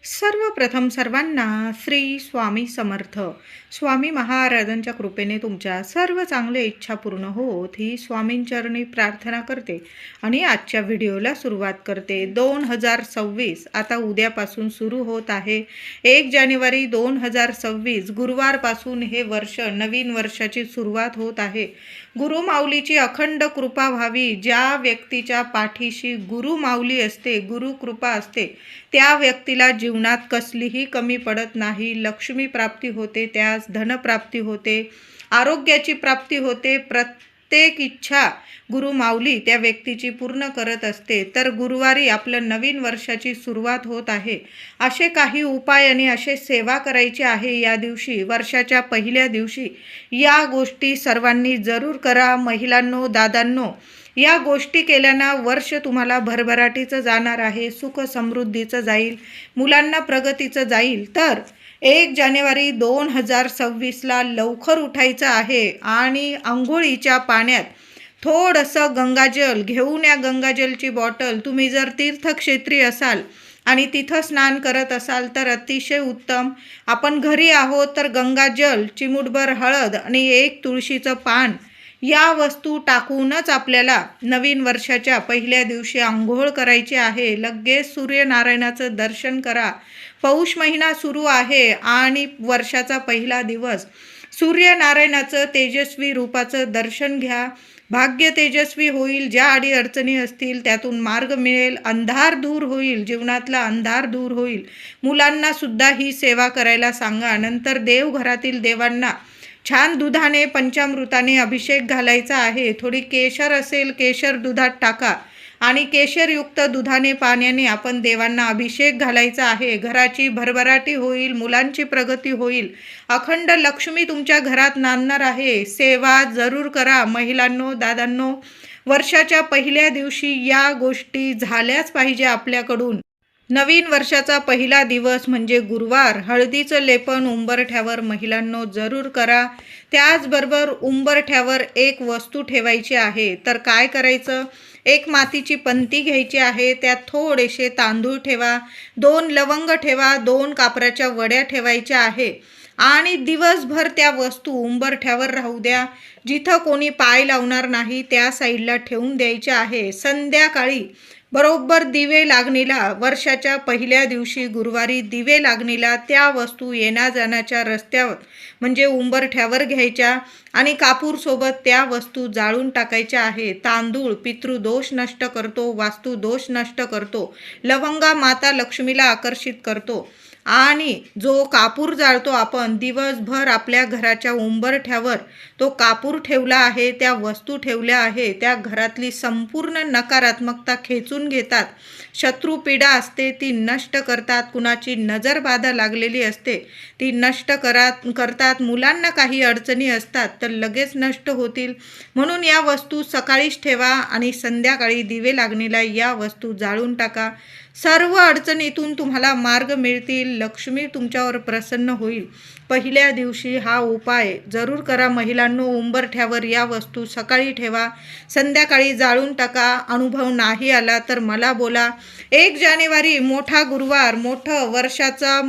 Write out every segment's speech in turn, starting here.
सर्वप्रथम सर्वांना श्री स्वामी समर्थ. स्वामी महाराजांच्या कृपेने तुमच्या सर्व चांगल्या इच्छा पूर्ण होत ही स्वामींचरणी प्रार्थना करते आणि आजच्या व्हिडिओला सुरुवात करते. 2026 आता उद्यापासून सुरू होत आहे. 1 जानेवारी 2026 गुरुवारपासून हे वर्ष, नवीन वर्षाची सुरुवात होत आहे. गुरुमाऊलीची अखंड कृपा व्हावी. ज्या व्यक्तीच्या पाठीशी गुरुमाऊली असते, गुरुकृपा असते, त्या व्यक्तीला जीवनात कसलीही कमी पडत नाही. लक्ष्मी प्राप्ती होते, त्यास धनप्राप्ती होते, आरोग्याची प्राप्ती होते. प्रत्येक इच्छा गुरुमाऊली त्या व्यक्तीची पूर्ण करत असते. तर गुरुवारी आपलं नवीन वर्षाची सुरुवात होत आहे. असे काही उपाय आणि असे सेवा करायची आहे या दिवशी, वर्षाच्या पहिल्या दिवशी. या गोष्टी सर्वांनी जरूर करा. महिलांनो, दादांनो, या गोष्टी केल्यानं वर्ष तुम्हाला भरभराटीचं जाणार आहे, सुख समृद्धीचं जाईल, मुलांना प्रगतीचं जाईल. तर 1 जानेवारी 2026ला लवकर उठायचं आहे आणि अंघोळीच्या पाण्यात थोडंसं गंगाजल घेऊन या. गंगाजलची बॉटल, तुम्ही जर तीर्थक्षेत्री असाल आणि तिथं स्नान करत असाल तर अतिशय उत्तम. आपण घरी आहोत तर गंगाजल, चिमूटभर हळद आणि 1 तुळशीचं पान या वस्तू टाकूनच आपल्याला नवीन वर्षाच्या पहिल्या दिवशी आंघोळ करायची आहे. लगेच सूर्यनारायणाचं दर्शन करा. पौष महिना सुरू आहे आणि वर्षाचा पहिला दिवस. सूर्यनारायणाचं तेजस्वी रूपाचं दर्शन घ्या. भाग्य तेजस्वी होईल. ज्या अडीअडचणी असतील त्यातून मार्ग मिळेल. अंधार दूर होईल, जीवनातला अंधार दूर होईल. मुलांना सुद्धा ही सेवा करायला सांगा. नंतर देवघरातील देवांना छान दुधाने, पंचामृताने अभिषेक घालायचा आहे. थोडी केशर असेल, केशर दुधात टाका आणि केशरयुक्त दुधाने, पाण्याने आपण देवांना अभिषेक घालायचा आहे. घराची भरभराटी होईल, मुलांची प्रगती होईल, अखंड लक्ष्मी तुमच्या घरात नांदणार आहे. सेवा जरूर करा. महिलांनो, दादांनो, वर्षाच्या पहिल्या दिवशी या गोष्टी झाल्याच पाहिजे आपल्याकडून. नवीन वर्षाचा पहिला दिवस म्हणजे गुरुवार. हळदीचं लेपन उंबरठ्यावर महिलांनो जरूर करा. त्याचबरोबर उंबरठ्यावर एक वस्तू ठेवायची आहे. तर काय करायचं? एक मातीची पंती घ्यायची आहे. त्यात थोडेसे तांदूळ ठेवा, 2 लवंग ठेवा, 2 कापराच्या वड्या ठेवायच्या आहे आणि दिवसभर त्या वस्तू उंबरठ्यावर राहू द्या. जिथं कोणी पाय लावणार नाही त्या साईडला ठेवून द्यायच्या आहे. संध्याकाळी बरोबर दिवे लागणीला, वर्षाच्या पहिल्या दिवशी गुरुवारी दिवे लागणीला त्या वस्तू येण्या जाण्याच्या रस्त्यावर म्हणजे उंबरठ्यावर घ्यायच्या आणि कापूरसोबत त्या वस्तू जाळून टाकायच्या आहे. तांदूळ पितृदोष नष्ट करतो, वास्तुदोष नष्ट करतो, लवंगा माता लक्ष्मीला आकर्षित करतो आणि जो कापूर जाळतो आपण दिवसभर आपल्या घराच्या उंबरठ्यावर, तो कापूर ठेवला आहे, त्या वस्तू ठेवल्या आहे, त्या घरातली संपूर्ण नकारात्मकता खेचून घेतात. शत्रुपीडा असते ती नष्ट करतात. कुणाची नजर बाधा लागलेली असते ती नष्ट करतात. मुलांना काही अडचणी असतात तर लगेच नष्ट होतील. म्हणून या वस्तू सकाळीच ठेवा आणि संध्याकाळी दिवे लागणीला या वस्तू जाळून टाका. सर्व अडचणीतून तुम्हाला मार्ग मिळतील. लक्ष्मी तुमच्यावर प्रसन्न होईल. पहिल्या दिवशी हा उपाय जरूर करा महिलांनो. उंबरठ्यावर या वस्तू सकाळी ठेवा, संध्याकाळी जाळून टाका. अनुभव नाही आला तर मला बोला. 1 जानेवारी मोठा गुरुवार, वर्षाचा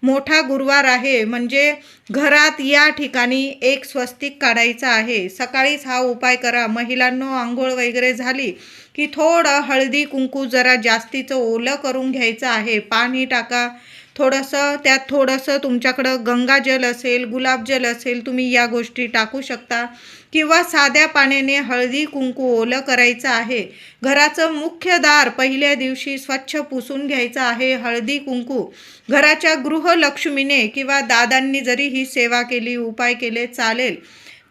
मोठा गुरुवार आहे. म्हणजे घरात या ठिकाणी एक स्वस्तिक काढायचा आहे. सकाळीच हा उपाय करा महिलांनो. आंघोळ वगैरे झाली की थोडं हळदी कुंकू जरा जास्तीचं ओलं करून घ्यायचं आहे. पाणी टाका थोडंसं, त्यात थोडंसं तुमच्याकडं गंगाजल असेल, गुलाबजल असेल, तुम्ही या गोष्टी टाकू शकता किंवा साध्या पाण्याने हळदी कुंकू ओलं करायचं आहे. घराचं मुख्य दार पहिल्या दिवशी स्वच्छ पुसून घ्यायचं आहे. हळदी कुंकू घराच्या गृहलक्ष्मीने किंवा दादांनी जरी ही सेवा केली, उपाय केले चालेल.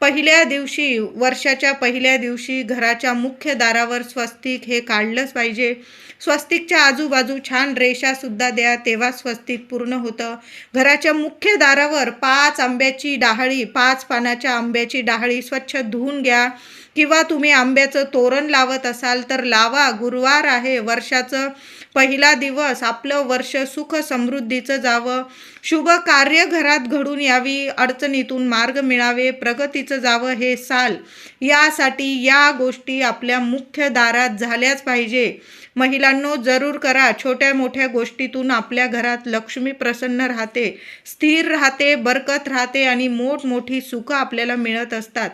पहिल्या दिवशी, वर्षाच्या पहिल्या दिवशी घराच्या मुख्य दारावर स्वस्तिक हे काढलंच पाहिजे. स्वस्तिकच्या आजूबाजू छान रेषासुद्धा द्या, तेव्हा स्वस्तिक पूर्ण होतं. घराच्या मुख्य दारावर 5 आंब्याची डहाळी, 5 पानाच्या आंब्याची डहाळी स्वच्छ धुवून घ्या किंवा तुम्ही आंब्याचं तोरण लावत असाल तर लावा. गुरुवार आहे, वर्षाचं पहिला दिवस आपलं वर्ष सुख समृद्धीचं जावं, शुभ कार्य घरात घडून यावी, अडचणीतून मार्ग मिळावे, प्रगतीचं जावं हे साल. यासाठी या गोष्टी आपल्या मुख्य दारात झाल्याच पाहिजे. महिलांनो, जरूर करा. छोट्या मोठ्या गोष्टीतून आपल्या घरात लक्ष्मी प्रसन्न राहते, स्थिर राहते, बरकत राहते आणि मोठमोठी सुखं आपल्याला मिळत असतात.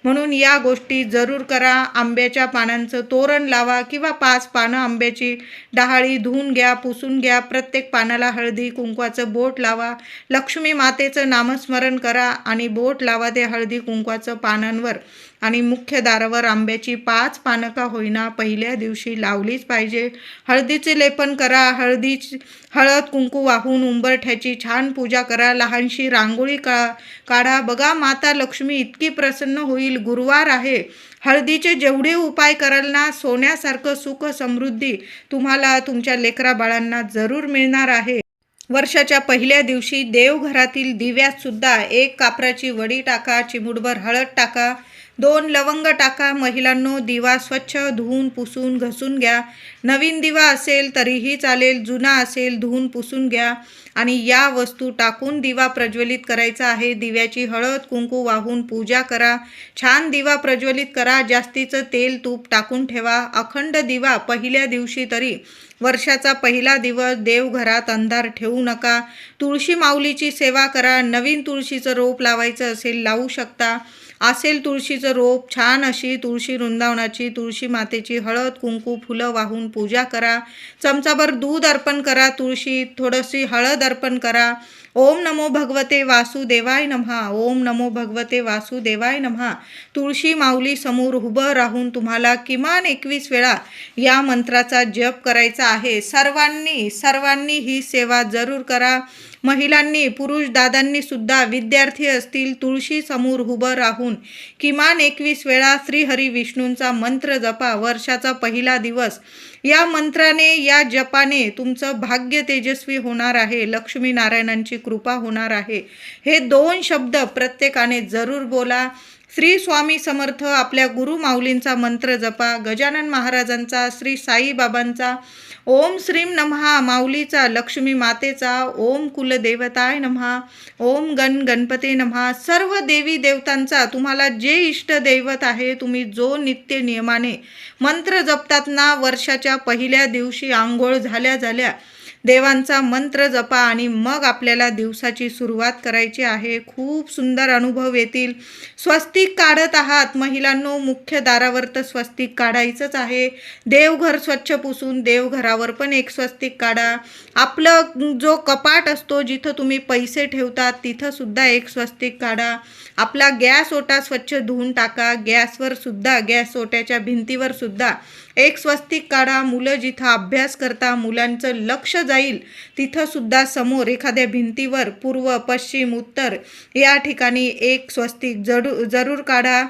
म्हणून या गोष्टी जरूर करा. आंब्याच्या पानांचं तोरण लावा किंवा 5 पानं आंब्याची डहाळी धुवून घ्या, पुसून घ्या. प्रत्येक पानाला हळदी कुंकवाचं बोट लावा. लक्ष्मी मातेचं नामस्मरण करा आणि बोट लावा ते हळदी कुंकवाचं पानांवर. आणि मुख्य दारावर आंब्याची 5 पानं का होईना पहिल्या दिवशी लावलीच पाहिजे. हळदीचे लेपन करा. हळद कुंकू वाहून उंबरठ्याची छान पूजा करा. लहानशी रांगोळी काढा. बघा, माता लक्ष्मी इतकी प्रसन्न होईल. गुरुवार आहे. हळदीचे जेवढे उपाय कराल ना, सोन्यासारखं सुख समृद्धी तुम्हाला तुमच्या लेकरा बाळांना जरूर मिळणार आहे. वर्षाच्या पहिल्या दिवशी देवघरातील दिव्यात सुद्धा 1 कापराची वडी टाका, चिमूटभर हळद टाका, 2 लवंग टाका. महिलांनो, दिवा स्वच्छ धुवून पुसून घसून घ्या. नवीन दिवा असेल तरीही चालेल, जुना असेल धुवून पुसून घ्या आणि या वस्तू टाकून दिवा प्रज्वलित करायचा आहे. दिव्याची हळद कुंकू वाहून पूजा करा. छान दिवा प्रज्वलित करा. जास्तीचं तेल तूप टाकून ठेवा. अखंड दिवा पहिल्या दिवशी तरी. वर्षाचा पहिला दिवस देवघरात अंधार ठेवू नका. तुळशी माऊलीची सेवा करा. नवीन तुळशीचं रोप लावायचं असेल लावू शकता. असेल तुळशीचं रोप, छान अशी तुळशी वृंदावनाची, तुळशी मातेची हळद कुंकू फुलं वाहून पूजा करा. चमचाभर दूध अर्पण करा. तुळशी थोडीशी हळद अर्पण करा. ओम नमो भगवते वासुदेवाय नमः. ओम नमो भगवते वासुदेवाय नमः. तुळशी माऊली समोर उभं राहून तुम्हाला किमान 21 वेळा या मंत्राचा जप करायचा आहे. सर्वांनी ही सेवा जरूर करा. महिलांनी, पुरुष दादांनी सुद्धा, विद्यार्थी असतील, तुळशी समोर उभं राहून किमान 21 वेळा श्रीहरी विष्णूंचा मंत्र जपा. वर्षाचा पहिला दिवस. या मंत्राने, या जपाने तुमचं भाग्य तेजस्वी होणार आहे. लक्ष्मी नारायणांची कृपा होणार आहे. हे 2 शब्द प्रत्येकाने जरूर बोला. श्री स्वामी समर्थ. आपल्या गुरु माऊलींचा मंत्र जपा. गजानन महाराजांचा, श्री साईबाबांचा, ओम श्रीम नमः माऊलीचा, लक्ष्मी मातेचा, ओम कुलदेवताय नमः, ओम गणपते नमः. सर्व देवी देवतांचा, तुम्हाला जे इष्ट दैवत आहे, तुम्ही जो नित्य नियमाने मंत्र जपतात ना, वर्षाच्या पहिल्या दिवशी आंघोळ झाल्या देवांचा मंत्र जपा आणि मग आपल्याला दिवसाची सुरुवात करायची आहे. खूप सुंदर अनुभव येतील. स्वस्तिक काढत आहात महिलांनो, मुख्य दारावर तर स्वस्तिक काढायचंच आहे. देवघर स्वच्छ पुसून देवघरावर पण एक स्वस्तिक काढा. आपलं जो कपाट असतो, जिथं तुम्ही पैसे ठेवतात, तिथं सुद्धा एक स्वस्तिक काढा. आपला गॅस ओटा स्वच्छ धुवून टाका. गॅसवर सुद्धा, गॅस ओट्याच्या भिंतीवर सुद्धा एक स्वस्तिक काढा. मुलं जिथं अभ्यास करता, मुलांचं लक्ष जाईल तिथं सुद्धा समोर एखाद्या भिंतीवर पूर्व, पश्चिम, उत्तर या ठिकाणी एक स्वस्तिक जरूर काढा.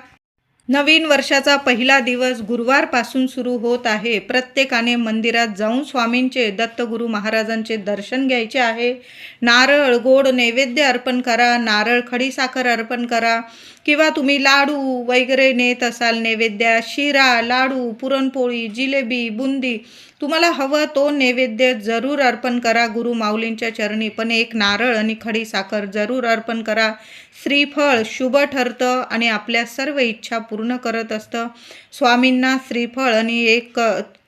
नवीन वर्षाचा पहिला दिवस गुरुवारपासून सुरू होत आहे. प्रत्येकाने मंदिरात जाऊन स्वामींचे, दत्तगुरू महाराजांचे दर्शन घ्यायचे आहे. नारळ गोड नैवेद्य अर्पण करा. नारळ खडीसाखर अर्पण करा किंवा तुम्ही लाडू वगैरे नेत असाल नैवेद्य, शिरा, लाडू, पुरणपोळी, जिलेबी, बुंदी, तुम्हाला हवं तो नैवेद्य जरूर अर्पण करा गुरु माऊलींच्या चरणी. पण एक नारळ आणि खडीसाखर जरूर अर्पण करा. श्रीफळ शुभ ठरतं आणि आपल्या सर्व इच्छा पूर्ण करत असतं. स्वामींना श्रीफळ आणि एक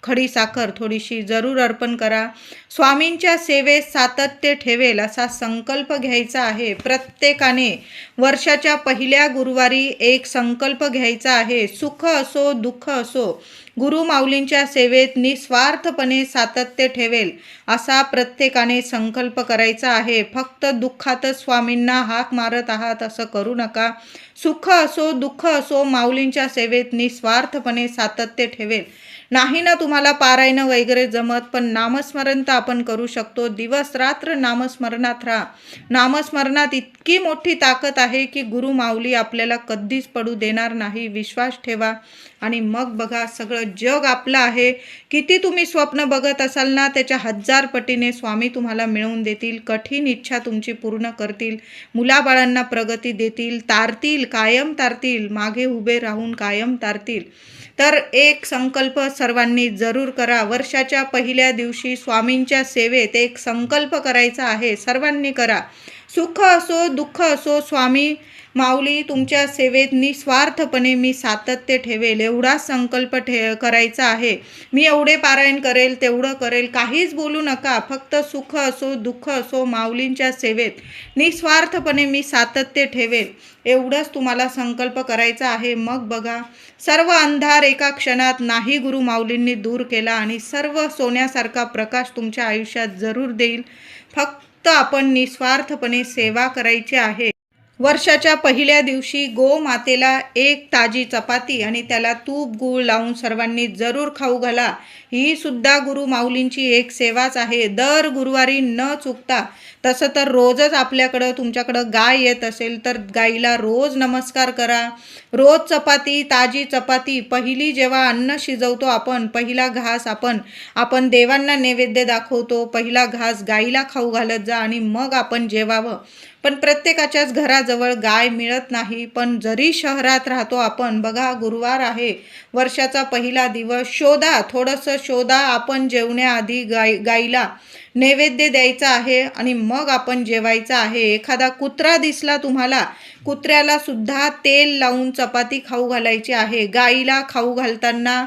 खडीसाखर थोडीशी जरूर अर्पण करा. स्वामींच्या सेवेत सातत्य ठेवेल असा संकल्प घ्यायचा आहे. प्रत्येकाने वर्षाच्या पहिल्या गुरुवारी एक संकल्प घ्यायचा आहे. सुख असो दुःख असो, गुरु माऊलींच्या सेवेत निस्वार्थपणे सातत्य ठेवेल असा प्रत्येकाने संकल्प करायचा आहे. फक्त दुःखातच स्वामींना हाक मारत आहात असं करू नका. सुख असो दुःख असो, माऊलींच्या सेवेत निस्वार्थपणे सातत्य ठेवेल. नाही ना तुम्हाला पारायण वगैरे जमत, पण नामस्मरण तर आपण करू शकतो. दिवस रात्र नामस्मरणात राहा. नामस्मरणात इतकी मोठी ताकद आहे की गुरु माऊली आपल्याला कधीच पडू देणार नाही. विश्वास ठेवा आणि मग बघा, सगळं जग आपलं आहे. किती तुम्ही स्वप्न बघत असाल ना, त्याच्या 1000 पटीने स्वामी तुम्हाला मिळवून देतील. कठीण इच्छा तुमची पूर्ण करतील. मुलाबाळांना प्रगती देतील, तारतील, कायम तारतील, मागे उभे राहून कायम तारतील. तर एक संकल्प सर्वांनी जरूर करा. वर्षाच्या पहिल्या दिवशी स्वामींच्या सेवेत एक संकल्प करायचा आहे. सर्वांनी करा. सुख असो दुःख असो, स्वामी माऊली तुमच्या सेवेत निस्वार्थपणे मी सातत्य ठेवेल एवढा संकल्प करायचा आहे. मी एवढे पारायण करेल, तेवढं करेल, काहीच बोलू नका. फक्त सुख असो दुःख असो, माऊलींच्या सेवेत निस्वार्थपणे मी सातत्य ठेवेल एवढंच तुम्हाला संकल्प करायचा आहे. मग बघा, सर्व अंधार एका क्षणात नाही गुरु माऊलींनी दूर केला आणि सर्व सोन्यासारखा प्रकाश तुमच्या आयुष्यात जरूर देईल. फक्त आपण निस्वार्थपणे सेवा करायची आहे. वर्षाच्या पहिल्या दिवशी गोमातेला एक ताजी चपाती आणि त्याला तूप गूळ लावून सर्वांनी जरूर खाऊ घाला. ही सुद्धा गुरु माऊलींची एक सेवाच आहे. दर गुरुवारी न चुकता. तसं तर रोजच आपल्याकडं तुमच्याकडं गाय येत असेल तर गाईला रोज नमस्कार करा. रोज चपाती, ताजी चपाती. पहिली जेव्हा अन्न शिजवतो आपण, पहिला घास आपण देवांना नैवेद्य दाखवतो. पहिला घास गाईला खाऊ घालत जा आणि मग आपण जेवावं. पण प्रत्येकाच्याच घराजवळ गाय मिळत नाही. पण जरी शहरात राहतो आपण, बघा गुरुवार आहे, वर्षाचा पहिला दिवस, शोधा, थोडंसं शोधा. आपण जेवण्याआधी गाईला नैवेद्य द्यायचा आहे आणि मग आपण जेवायचं आहे. एखादा कुत्रा दिसला तुम्हाला, कुत्र्याला सुद्धा तेल लावून चपाती खाऊ घालायची आहे. गाईला खाऊ घालताना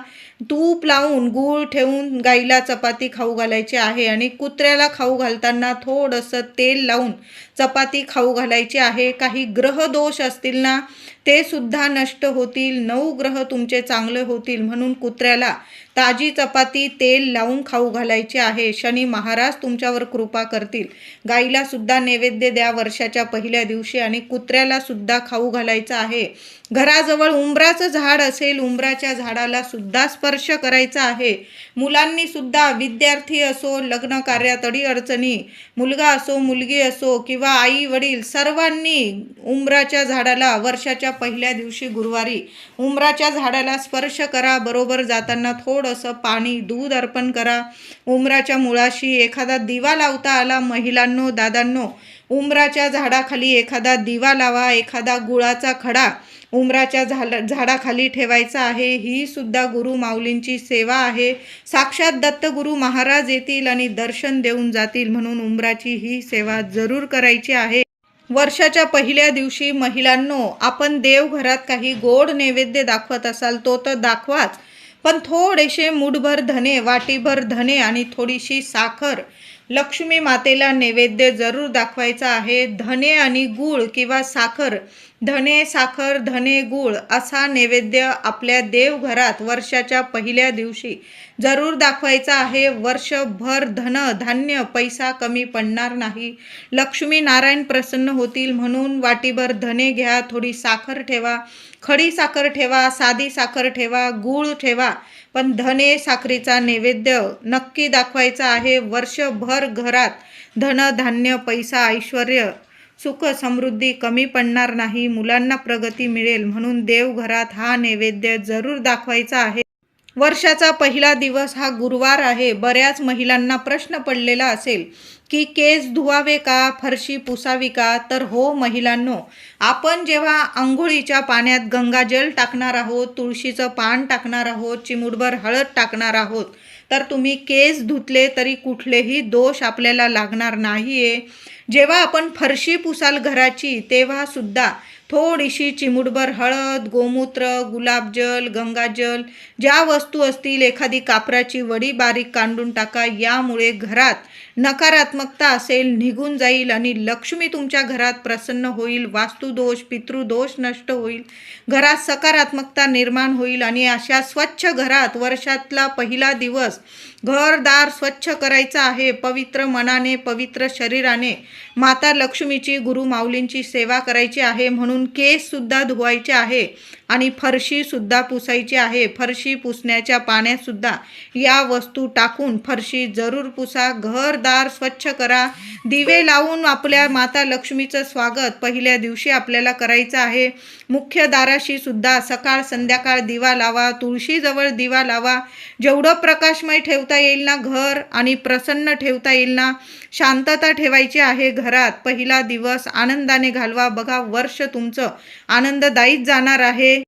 तूप लावून गूळ ठेवून गाईला चपाती खाऊ घालायची आहे आणि कुत्र्याला खाऊ घालताना थोडंसं तेल लावून चपाती खाऊ घालायची आहे. काही ग्रह दोष असतील ना, ते सुद्धा नष्ट होतील. 9 ग्रह तुमचे चांगले होतील. म्हणून कुत्र्याला ताजी चपाती तेल लावून खाऊ घालायची आहे. शनी महाराज तुमच्यावर कृपा करतील. गाईला सुद्धा नैवेद्य द्या वर्षाच्या पहिल्या दिवशी आणि कुत्र्याला सुद्धा खाऊ घालायचं आहे. घराजवळ उंबराचं झाड असेल, उंबराच्या झाडाला सुद्धा स्पर्श करायचा आहे. मुलांनी सुद्धा, विद्यार्थी असो, लग्न कार्यात अडीअडचणी, मुलगा असो मुलगी असो किंवा आई वडील, सर्वांनी उंबराच्या झाडाला वर्षाच्या पहिल्या दिवशी गुरुवारी उंबराच्या झाडाला स्पर्श करा. बरोबर जाताना थोडंसं पाणी, दूध अर्पण करा. उंबराच्या मुळाशी एखादा दिवा लावता आला, महिलांनो, दादांनो, उंबराच्या झाडाखाली एखादा दिवा लावा. एखादा गुळाचा खडा उंबराच्या झाडाखाली ठेवायचा आहे. ही सुद्धा गुरु माऊलींची सेवा आहे. साक्षात दत्तगुरु महाराज येतील आणि दर्शन देऊन जातील. म्हणून उंबराची ही सेवा जरूर करायची आहे. वर्षाच्या पहिल्या दिवशी महिलांनो, आपण देवघरात काही गोड नैवेद्य दाखवत असाल तो तर दाखवाच, पण थोडेसे मूठभर धने, वाटीभर धने आणि थोडीशी साखर लक्ष्मी मातेला नैवेद्य जरूर दाखवायचा आहे. धने आणि गूळ किंवा साखर, धने साखर धने गूळ असा नैवेद्य आपल्या देवघरात वर्षाच्या पहिल्या दिवशी जरूर दाखवायचा आहे. वर्षभर धन धान्य पैसा कमी पडणार नाही. लक्ष्मी नारायण प्रसन्न होतील. म्हणून वाटीभर धने घ्या, थोडी साखर ठेवा, खडी साखर ठेवा, साधी साखर ठेवा, गूळ ठेवा, पण धने साखरेचा नैवेद्य नक्की दाखवायचा आहे. वर्षभर घरात धन धान्य पैसा ऐश्वर्य सुख समृद्धी कमी पडणार नाही. मुलांना प्रगती मिळेल. म्हणून देवघरात हा नैवेद्य जरूर दाखवायचा आहे. वर्षाचा पहिला दिवस हा गुरुवार आहे. बऱ्याच महिलांना प्रश्न पडलेला असेल की केस धुवावे का, फरशी पुसावी का? तर हो महिलांनो, आपण जेव्हा आंघोळीच्या पाण्यात गंगाजल टाकणार आहोत, तुळशीचं पान टाकणार आहोत, चिमूटभर हळद टाकणार आहोत, तर तुम्ही केस धुतले तरी कुठलेही दोष आपल्याला लागणार नाहीये. जेव्हा आपण फरशी पुसाल घराची, तेव्हा सुद्धा थोडीशी चिमूटभर हळद, गोमूत्र, गुलाबजल, गंगाजल, ज्या वस्तू असतील, एखादी कापराची वडी बारीक कांडून टाका. यामुळे घरात नकारात्मकता असेल निघून जाईल आणि लक्ष्मी तुमच्या घरात प्रसन्न होईल. वास्तुदोष, पितृदोष नष्ट होईल. घरात सकारात्मकता निर्माण होईल आणि अशा स्वच्छ घरात वर्षातला पहिला दिवस घरदार स्वच्छ करायचं आहे. पवित्र मनाने, पवित्र शरीराने माता लक्ष्मीची, गुरु माऊलींची सेवा करायची आहे. म्हणून केस सुद्धा धुवायचे आहे आणि फरशी सुद्धा पुसायची आहे. फरशी पुसण्याच्या पाण्यात सुद्धा या वस्तू टाकून फरशी जरूर पुसा. घरदार स्वच्छ करा. दिवे लावून आपल्या माता लक्ष्मीचं स्वागत पहिल्या दिवशी आपल्याला करायचं आहे. मुख्य दाराशी सुद्धा सकाळ संध्याकाळ दिवा लावा. तुळशीजवळ दिवा लावा. जेवढं प्रकाशमय ठेवता येईल ना घर आणि प्रसन्न ठेवता येईल ना, शांतता ठेवायची आहे घरात. पहिला दिवस आनंदाने घालवा. बघा, वर्ष तुमचं आनंददायीच जाणार आहे.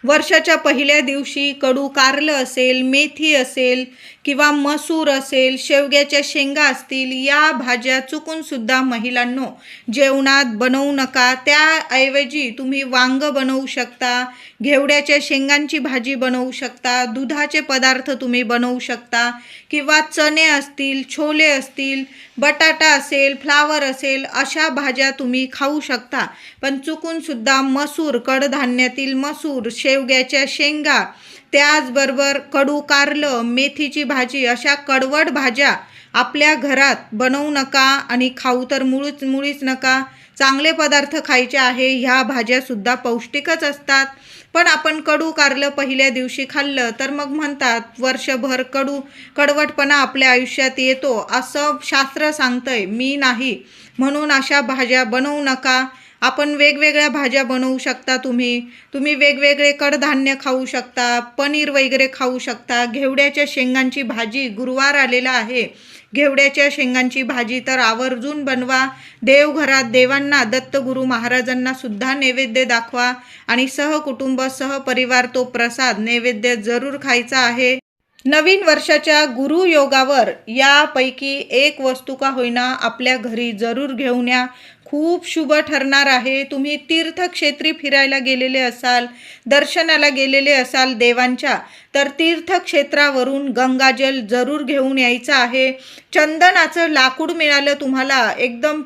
वर्षाच्या पहिल्या दिवशी कडू कारलं असेल, मेथी असेल किंवा मसूर असेल, शेवग्याच्या शेंगा असतील, या भाज्या चुकूनसुद्धा महिलांनो जेवणात बनवू नका. त्याऐवजी तुम्ही वांग बनवू शकता, घेवड्याच्या शेंगांची भाजी बनवू शकता, दुधाचे पदार्थ तुम्ही बनवू शकता किंवा चणे असतील, छोले असतील, बटाटा असेल, फ्लावर असेल, अशा भाज्या तुम्ही खाऊ शकता. पण चुकूनसुद्धा मसूर, कडधान्यातील मसूर, शेवग्याच्या शेंगा, त्याचबरोबर कडू कारलं, मेथीची भाजी, अशा कडवट भाज्या आपल्या घरात बनवू नका आणि खाऊ तर मुळीच नका. चांगले पदार्थ खायचे आहे. ह्या भाज्यासुद्धा पौष्टिकच असतात. पण आपण कडू कारलं पहिल्या दिवशी खाल्लं तर मग म्हणतात वर्षभर कडवटपणा आपल्या आयुष्यात येतो, असं शास्त्र सांगतंय. मी नाही, म्हणून अशा भाज्या बनवू नका. आपण वेगवेगळ्या भाज्या बनवू शकता. तुम्ही वेगवेगळे कडधान्य खाऊ शकता, पनीर वगैरे खाऊ शकता. घेवड्याच्या शेंगांची भाजी, गुरुवार आलेला आहे, घेवड्याच्या शेंगांची भाजी तर आवर्जून बनवा. देवघरात देवांना, दत्तगुरू महाराजांना सुद्धा नैवेद्य दाखवा आणि सहकुटुंब सहपरिवार तो प्रसाद नैवेद्य जरूर खायचा आहे. नवीन वर्षाच्या गुरुयोगावर यापैकी एक वस्तू का होईना आपल्या घरी जरूर घेऊन या. खूप शुभ ठरणार आहे. तुम्ही तीर्थक्षेत्री फिरायला गेलेले असाल, दर्शनाला गेलेले असाल देवांच्या, तर तीर्थक्षेत्रावरून गंगाजल जरूर घेऊन यायचं आहे. चंदनाचं लाकूड मिळालं तुम्हाला एकदम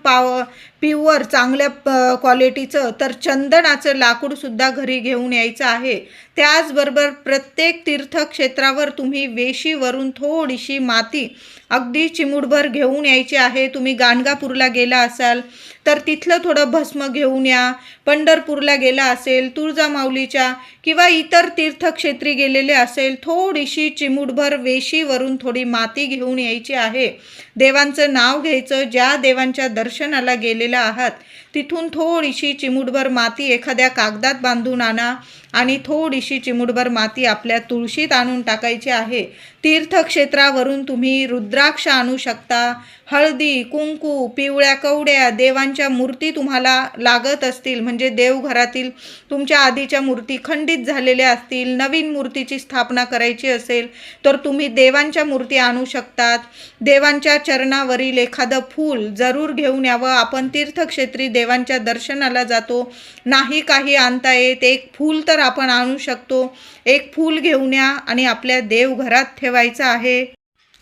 प्युअर चांगल्या क्वालिटीचं, तर चंदनाचं लाकूडसुद्धा घरी घेऊन यायचं आहे. त्याचबरोबर प्रत्येक तीर्थक्षेत्रावर तुम्ही वेशीवरून थोडीशी माती अगदी चिमूटभर घेऊन यायची आहे. तुम्ही गाणगापूरला गेला असाल तर तिथलं थोडं भस्म घेऊन या. पंढरपूरला गेला असेल, तुळजामाऊलीच्या किंवा इतर तीर्थक्षेत्री गेलेले असेल, थोडीशी चिमूटभर वेशीवरून थोडी माती घेऊन यायची आहे. देवांचं नाव घ्यायचं. ज्या देवांच्या दर्शनाला गेलेला आहात तिथून थोडीशी चिमूटभर माती एखाद्या कागदात बांधून आणा आणि थोडीशी चिमूटभर माती आपल्या तुळशीत आणून टाकायची आहे. तीर्थक्षेत्रावरून तुम्ही रुद्राक्ष आणू शकता, हळदी, कुंकू, पिवळ्या कवड्या, देवांच्या मूर्ती तुम्हाला लागत असतील, म्हणजे देवघरातील तुमच्या आधीच्या मूर्ती खंडित झालेल्या असतील, नवीन मूर्तीची स्थापना करायची असेल तर तुम्ही देवांच्या मूर्ती आणू शकतात. देवांच्या चरणावरील एखादं फूल जरूर घेऊन यावं. आपण तीर्थक्षेत्री देवांच्या दर्शनाला जातो, नाही काही आणता येत, एक फूल तर आपण आणू शकतो. एक फूल घेऊन या आणि आपल्या देवघरात ठेवायचं आहे.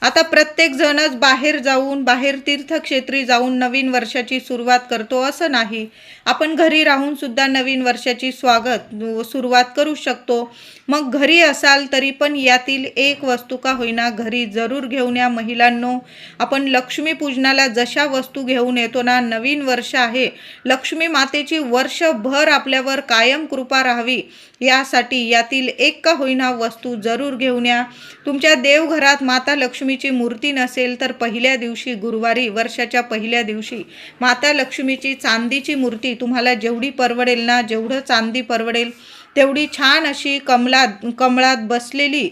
आता प्रत्येक जणच बाहेर तीर्थक्षेत्री जाऊन नवीन वर्षाची सुरुवात करतो असं नाही. आपण घरी राहून सुद्धा नवीन वर्षाची सुरुवात करू शकतो. मग घरी असाल तरी पण यातील एक वस्तू का होईना घरी जरूर घेऊन या महिलांनो. आपण लक्ष्मीपूजनाला जशा वस्तू घेऊन येतो ना, नवीन वर्ष आहे, लक्ष्मी मातेची वर्षभर आपल्यावर कायम कृपा राहावी यासाठी यातील एक का होईना वस्तू जरूर घेऊन या. तुमच्या देवघरात माता लक्ष्मीची मूर्ती नसेल तर पहिल्या दिवशी गुरुवारी वर्षाच्या पहिल्या दिवशी माता लक्ष्मीची चांदीची मूर्ती तुम्हाला जेवढी परवडेल ना, जेवढं चांदी परवडेल तेवढी छान अशी कमळात बसलेली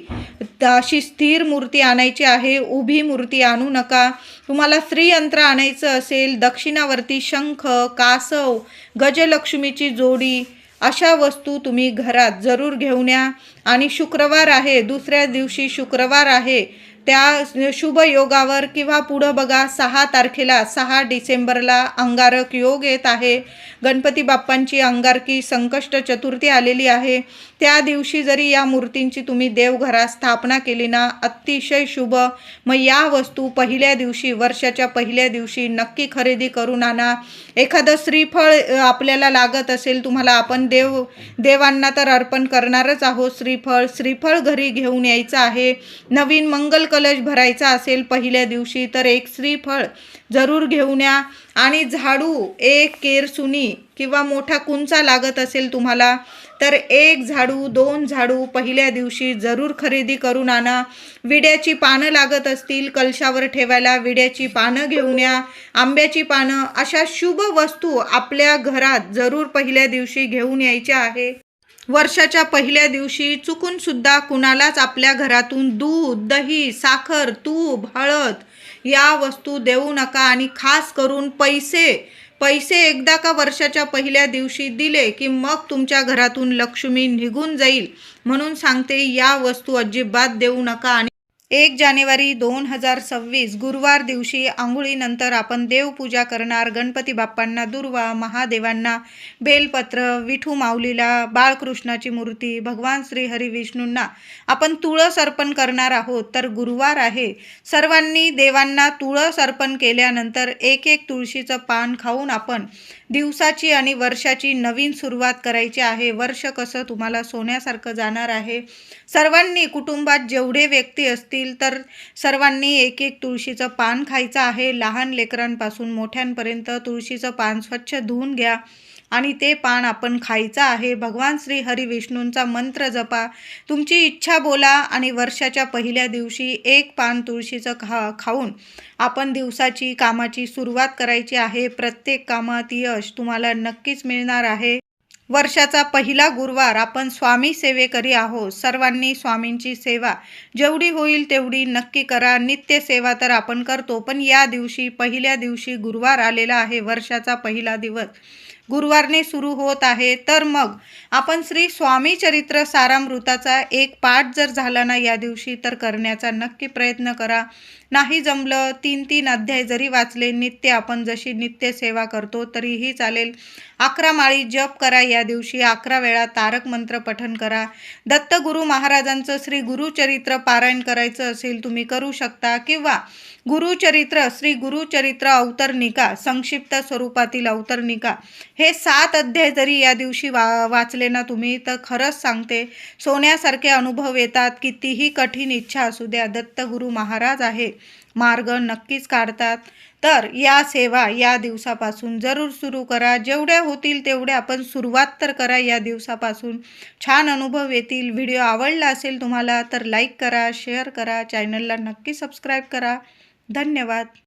अशी स्थिर मूर्ती आणायची आहे. उभी मूर्ती आणू नका. तुम्हाला श्रीयंत्र आणायचं असेल, दक्षिणावर्ती शंख, कासव, गजलक्ष्मीची जोडी, अशा वस्तू तुम्ही घरात जरूर घेऊन या. आणि शुक्रवार आहे, दुसऱ्या दिवशी शुक्रवार आहे, त्या शुभ योगावर किंवा पुढं बघा 6 तारखेला 6 डिसेंबरला अंगारक योग येत आहे. गणपती बाप्पांची अंगारकी संकष्ट चतुर्थी आलेली आहे. त्या दिवशी जरी या मूर्तींची तुम्ही देवघरात स्थापना केली ना, अतिशय शुभ. मग या वस्तू पहिल्या दिवशी, वर्षाच्या पहिल्या दिवशी नक्की खरेदी करून आणा. एखादं श्रीफळ आपल्याला लागत असेल तुम्हाला, आपण देवांना तर अर्पण करणारच आहोत. श्रीफळ घरी घेऊन यायचं आहे. नवीन मंगल कलश भरायचा असेल पहिल्या दिवशी तर एक श्रीफळ जरूर घेऊन या. आणि झाडू, एक केरसुनी किंवा मोठा कुंचा लागत असेल तुम्हाला तर 1 झाडू 2 झाडू पहिल्या दिवशी जरूर खरेदी करून आणा. विड्याची पानं लागत असतील कलशावर ठेवायला, विड्याची पानं घेऊन या. आंब्याची पानं, अशा शुभ वस्तू आपल्या घरात जरूर पहिल्या दिवशी घेऊन यायच्या आहे. वर्षाच्या पहिल्या दिवशी चुकून सुद्धा कुणालाच आपल्या घरातून दूध, दही, साखर, तूप, हळद या वस्तू देऊ नका. आणि खास करून पैसे पैसे एकदा का वर्षाच्या पहिल्या दिवशी दिले की मग तुमच्या घरातून लक्ष्मी निघून जाईल. म्हणून सांगते, या वस्तू अजिबात देऊ नका. आणि 1 जानेवारी 2026 गुरुवार दिवशी आंघोळीनंतर आपण देवपूजा करणार. गणपती बाप्पांना दुर्वा, महादेवांना बेलपत्र, विठू माऊलीला बाळकृष्णाची मूर्ती, भगवान श्री हरी विष्णूंना आपण तुळस अर्पण करणार आहोत. तर गुरुवार आहे, सर्वांनी देवांना तुळस अर्पण केल्यानंतर एक एक तुळशीचं पान खाऊन आपण दिवसाची आणि वर्षाची नवीन सुरुवात करायची आहे. वर्ष कसं तुम्हाला सोन्यासारखं जाणार आहे. सर्वांनी कुटुंबात जेवढे व्यक्ती असतील तर सर्वांनी एक एक तुळशीचं पान खायचं आहे. लहान लेकरांपासून मोठ्यांपर्यंत तुळशीचं पान स्वच्छ धुवून घ्या आणि ते पान आपण खायचं आहे. भगवान श्री हरी विष्णूंचा मंत्र जपा, तुमची इच्छा बोला आणि वर्षाच्या पहिल्या दिवशी एक पान तुळशीचं खाऊन आपण दिवसाची कामाची सुरुवात करायची आहे. प्रत्येक कामात यश तुम्हाला नक्कीच मिळणार आहे. वर्षाचा पहिला गुरुवार आपण स्वामी सेवेकरी आहोत. सर्वांनी स्वामींची सेवा जेवढी होईल तेवढी नक्की करा. नित्य सेवा तर आपण करतो, पण या दिवशी पहिल्या दिवशी गुरुवार आलेला आहे. वर्षाचा पहिला दिवस गुरुवारने सुरू होत आहे. तर मग आपण श्री स्वामी चरित्र सारामृताचा एक पाठ जर झाला ना या दिवशी तर करण्याचा नक्की प्रयत्न करा. नाही जमलं 3-3 अध्याय जरी वाचले नित्य, आपण जशी नित्य सेवा करतो तरीही चालेल. 11 माळी जप करा. या दिवशी 11 वेळा तारक मंत्र पठण करा. दत्तगुरु महाराजांचं श्री गुरुचरित्र पारायण करायचं असेल तुम्ही करू शकता, किंवा गुरुचरित्र श्री गुरुचरित्र अवतरणिका संक्षिप्त स्वरूपातील अवतरणिका हे 7 अध्याय जरी या दिवशी वाचले ना तुम्ही तर खरंच सांगते सोन्यासारखे अनुभव येतात. कितीही कठीण इच्छा असू द्या, दत्तगुरु महाराज आहे, मार्ग नक्कीच काढतात. तर या सेवा या दिवसापासून जरूर सुरू करा. जेवढ्या होतील तेवढ्या आपण सुरुवात तर करा या दिवसापासून. छान अनुभव येतील. व्हिडिओ आवडला असेल तुम्हाला तर लाईक करा, शेअर करा, चॅनलला नक्की सबस्क्राईब करा. धन्यवाद.